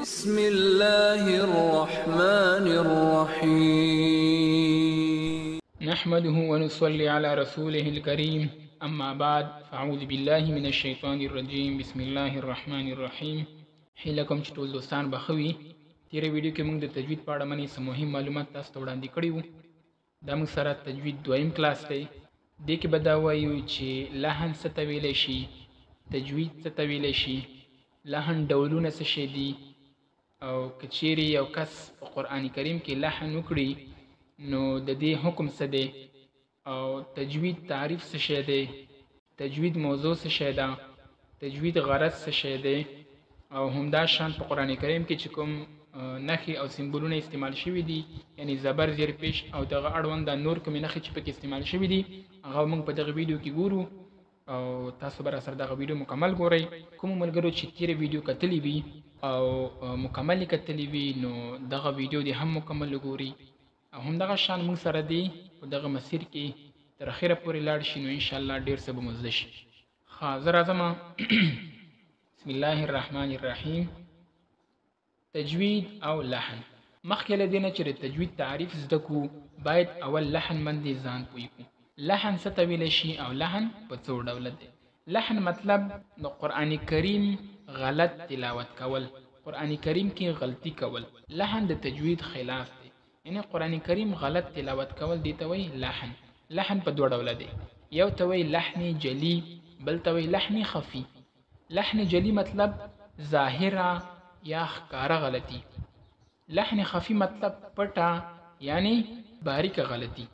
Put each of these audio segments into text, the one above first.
بسم الله الرحمن الرحيم نحمده ونصلي على رسوله الكريم اما بعد فاعوذ بالله من الشیطان الرجیم بسم الله الرحمن الرحیم. هیله کوم چې ټول دوستان بخوي. تیرې ویډیو کې موږ د تجوید په اړه باندې سم مهم معلومات تاسو ته وړاندې کړي وو. دا موږ سره تجوید دویم کلاس دی. دې کې به دا وایو چې لحن څه ته ویلی شي، تجوید څه ته ویلی شي، لحن ډولونه څه شی دي، او که چیرې یو کس په قرآن کریم کې لحن وکړي نو د دې حکم څه دی، او تجوید تعریف څه شی دی، تجوید موضوع څه شی ده، تجوید غرض څه شی دی، او همدا شان په قرآن کریم کې چې کوم نښې او سمبولونه استعمال شوي دي، یعنی زبر، زیر پیش او دغه اړوند د نور کومې نښې چې پکې استعمال شوي دي هغه موږ په دغه ویډیو کې ګورو، او تاسو به راسره دغه ویډیو مکمل ګورئ. کومو ملګرو چې تیره ویډیو کتلې وي او مکمل یې کتلې وي نو دغه ویډیو دې هم مکمل وګوري، او همدغه شان موږ سره دی په دغه مسیر کې تر اخره پورې لاړ شي نو انشاءالله ډېر څه به مو زده شي. ښه زه راځم. بسم الله الرحمن الرحیم. تجوید او لحن. مخکې له دې نه چې د تجوید تعریف زده کړو باید اول لحن باندې ځان پوه کړو. لحن څه ته ویلی شي او لحن په څو ډوله دی. لحن مطلب د قرآن کریم غلط تلاوت کول، قرآن کریم کې غلطي کول. لحن د تجوید خلاف دی، یعنی قرآن کریم غلط تلاوت کول دی ته وایي لحن. لحن په دوه ډوله دی، یو ته وایي لحن جلی، بل ته وایي لحن خفي. لحن جلی مطلب ظاهره یا ښکاره غلطي، لحن خفي مطلب پټه یعنی باریکه غلطي.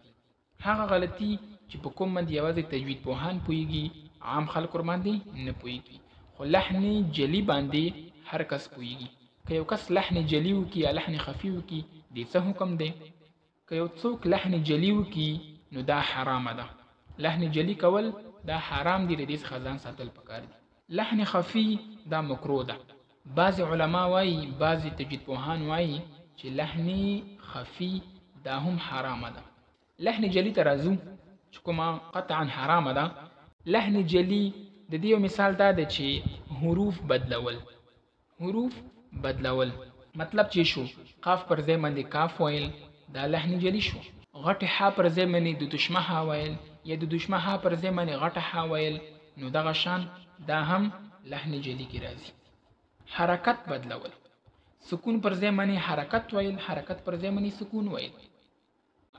هغه غلطي چې په کوم باندې یوازې تجوید پوهان پوهیږي، عام خلک ورباندې نه پوهیږي، خو لحن جلی باندې هر کس پوهیږي. که یو کس لحن جلی وکړي یا لحن خفي وکړي دې څه حکم دی؟ که یو څوک لحن جلی وکړي نو دا حرامه ده. لحن جلی کول دا حرام دی، د دې څخه ځان ساتل پکار دي. لحن خفي دا مکروه ده. بعض علما وایي، بعض تجوید پوهان وایي چې لحن خفي دا هم حرامه ده. لحن جلی ته راځو چې کومه قطعا حرامه ده. لحن جلی د دې یو مثال دا دی چې حروف بدلول. حروف بدلول مطلب چې شو قاف پر ځای باندې کاف ویل دا لحن جلی شو. غټ ح پر ځای باندې د دشمه ح ویل یا د دشمه ح پر ځای باندې غټ ح ویل نو دغه شان دا هم لحن جلی کې راځي. حرکت بدلول، سکون پر ځای باندې حرکت ویل، حرکت پر ځای باندې سکون ویل.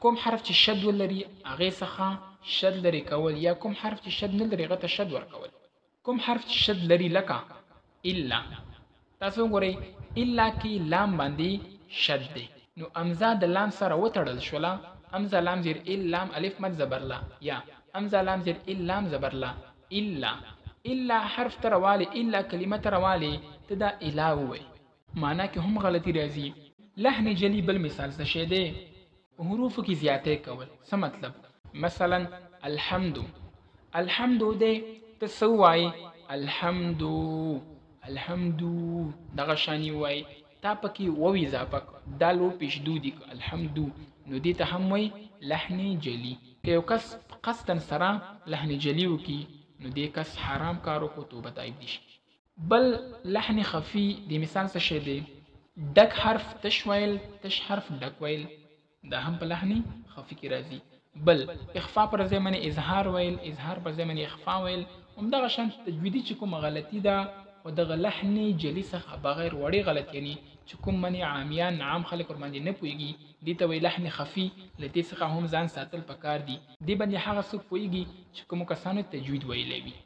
کوم حرف چې شد ولري هغې څخه شد لري کول، یا کوم حرف چې شد نه لري هغه ته شد ورکول. کوم حرف چې شد لري لکه الا، تاسو وګورئ الا کې لام باندې شد دی نو امزه د لام سره وتړل شوله. امزه لام زیر ال لام الف مد زبر لا، یا امزه لام زیر ال لام زبر لا. الا الا حرف ته روالی، الا کلمه ته روالی ته دا الا ووی، معنا کې هم غلطي راځي. لحن جلی بل مثال څه شی دی؟ حروفو کې زیاتې کول. څه مطلب؟ مثلا الحمد، الحمد دی ته څه وایي؟ الحمدو، الحمدو دغه شانی وایي. تا پکې وو اضافه دال و پیشدو دي الحمدو نو دې ته هم وایي لحن جلی. که یو کس قصدن سره لحن جلی وکړي نو دې کس حرام کار وکړو، توبه طایب دي شي. بل لحن خفي د مثال څه شی دی؟ ډک حرف تش ویل، تش حرف ډک ویل دا هم په لحن خفي کې راځي. بل اخفا پر ځای باندې اظهار ویل، اظهار پر ځای باندې اخفا ویل. همدغه شان تجویدي چې کومه غلطي ده او دغه لحن جلی څخه بغیر وړې غلطي، یعنی چې کوم باندې عامیان عام خلک ورباندې نه پوهېږي دې ته وایي لحن خفي. له دې څخه هم ځان ساتل پکار دي. دې باندې هغه څوک پوهېږي چې کومو کسانو تجوید ویلی وي.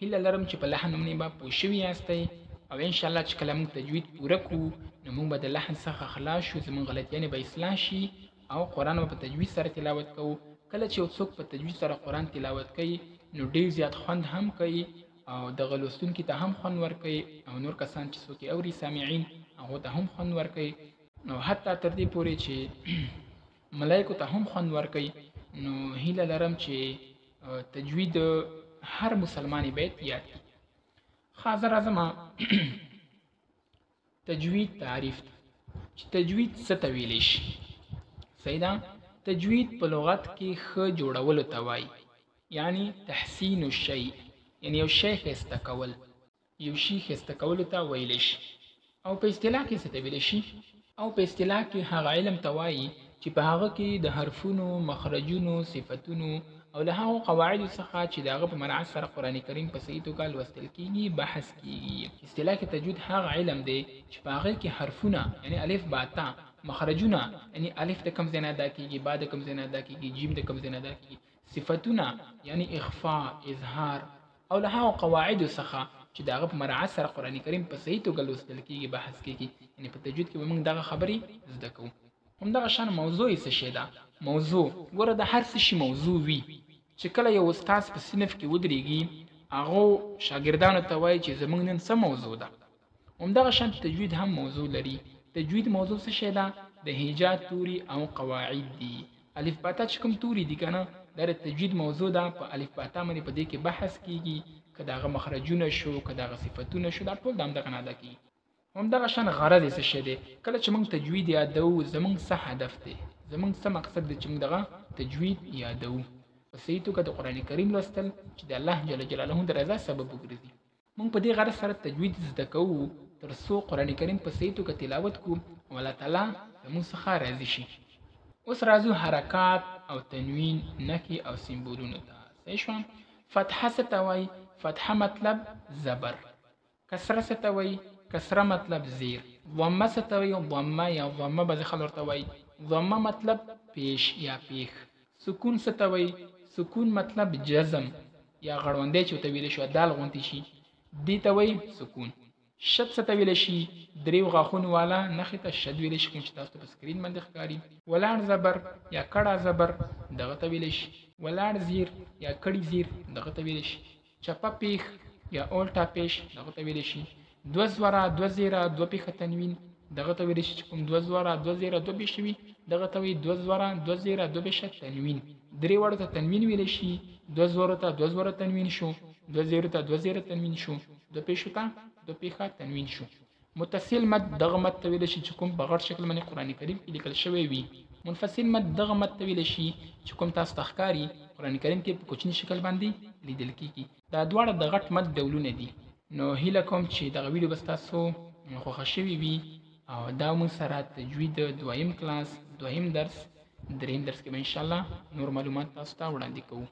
هیله لرم چې په لحن باندې به پوه شوي یاستئ، او انشاءالله چې کله موږ تجوید پوره کړو نو موږ به د لحن څخه خلاص شو، زموږ غلطیانې به اصلاح شي او قرآن به په تجوید سره تلاوت کوو. کله چې یو څوک په تجوید سره قرآن تلاوت کوي نو ډېر زیات خوند هم کوي او دغه لوستونکي ته هم خوند ورکوي، او نور کسان چې څوک اوري سامعین هغو ته هم خوند ورکوي، نو حتی تر دې پورې چې ملایکو ته هم خوند ورکوي. نو هیله لرم چې تجوید هر مسلمانی باید یاد کړي. ښه زه راځم تجوید تعریف ته چې تجوید څه ته ویلی شي. صحیح ده؟ تجوید په لغت کې ښه جوړولو ته وایي، یعنی تحسین الشیء، یعنی یو شی ښایسته کول، یو شي ښایسته کولو ته ویلی شي. او په اصطلاح کې څه ته ویل شي او په اصطلاح کې هغه علم ته وایي چې په هغه کې د حرفونو مخرجونو صفتونو او له هغو قواعدو څخه چې د هغه په مراعات سره قرآن کریم په صحیح توګه لوستل کیږي بحث کیږي. اصطلاح کې تجوید هغه علم دی چې په هغه کې حرفونه یعنی الف با تا، مخرجونه یعنی الف د کوم ځای نه ادا کیږي، با د کوم ځای نه ادا کیږي، جیم د کوم ځای نه ادا کیږي، صفتونه یعنی اخفاء، اظهار او له هغو قواعدو څخه چې د هغه په مراعات سره قرآن کریم په صحیح توګه لوستل کیږي بحث کیږي. یعنی په تجوید کې به موږ دغه خبرې زده کوو. همدغه شان موضوع یې څه شی ده؟ موضوع ګوره د هر څه شي موضوع وي چې کله یو استاد په صنف کې ودرېږي هغو شاګردانو ته وایي چې زموږ نن څه موضوع ده. همدغه شان تجوید هم موضوع لري. تجوید موضوع څه شی ده؟ د هجا توري او قواعد دي. الف با تا چې کوم توري دي کنه دا د تجوید موضوع ده. په الف با تا باندې په دې کې بحث کیږي، که دغه مخرجونه شو، که دغه صفتونه شو، دا ټول د همدغه نه ادا کیږي. همدغه شان غرض یې څه شی دی؟ کله چې موږ تجوید یادوو زموږ څه هدف دی، زموږ څه مقصد دی چې موږ دغه تجوید یادوو په صحیح توګه د قرآن کریم لوستل چې د الله جل جلاله د رضا سبب وګرځي. موږ په دې غرض سره تجوید زده کوو تر څو قرآن کریم په صحیح توګه تلاوت کړو او الله تعالی زموږ څخه راضي شي. اوس راځو حرکات او تنوین، نښې او سمبولونو ته. صحیح شو؟ فتحه څه ته وایي؟ فتحه مطلب زبر. کسره څه ته وایي؟ کسره مطلب زیر. ضمه څه ته وایي؟ ضمه یا ضمه بعضې خلک ورته وایي. ضمه مطلب پیش یا پیښ. سکون څه ته وایي؟ سکون مطلب جزم یا غړوندی چې ورته ویلی شو دال غوندې شي دې ته وایي سکون. شد څه ته ویلی شي؟ دریو غاښونو والا نښې ته شد ویلی شي، کوم چې تاسو ته په سکرین باندې ښکاري. ولاړ زبر یا کړه زبر دغه ته ویلی شي. ولاړ زیر یا کړي زیر دغه ته ویلی شي. چپه پیښ یا اولټا پیش دغه ته ویلی شي. دوه زوره، دوه زیره، دوه پیښه تنوین دغه ته ویلی شي. چې کوم دوه زوره، دوه زیره، دوه پیښې وي دغه ته وایي دوه زوره، دوه زیره، دوه پیښه تنوین. درې واړو ته تنوین ویلی شي. دوه زورو ته دوه زوره تنوین شو، دوه زیرو ته دوه زیره تنوین شو، دوه پیښو ته دوه پیښه تنوین شو. متصل مد دغه مد ته ویلی شي چې کوم په غټ شکل باندې قرآن کریم کې لیکل شوی وي. منفصل مد دغه مد ته ویلی شي چې کوم تاسو ته ښکاري قرآن کریم کې په کوچني شکل باندې لیدل کیږي. دا دواړه د غټ مد ډولونه دي. نو هیله کوم چې دغه ویډیو به ستاسو خوښه شوې وي او دا موږ سره تجوید دویم کلاس دویم درس دریم درس کې به انشاءالله نور معلومات تاسو ته وړاندې کوو.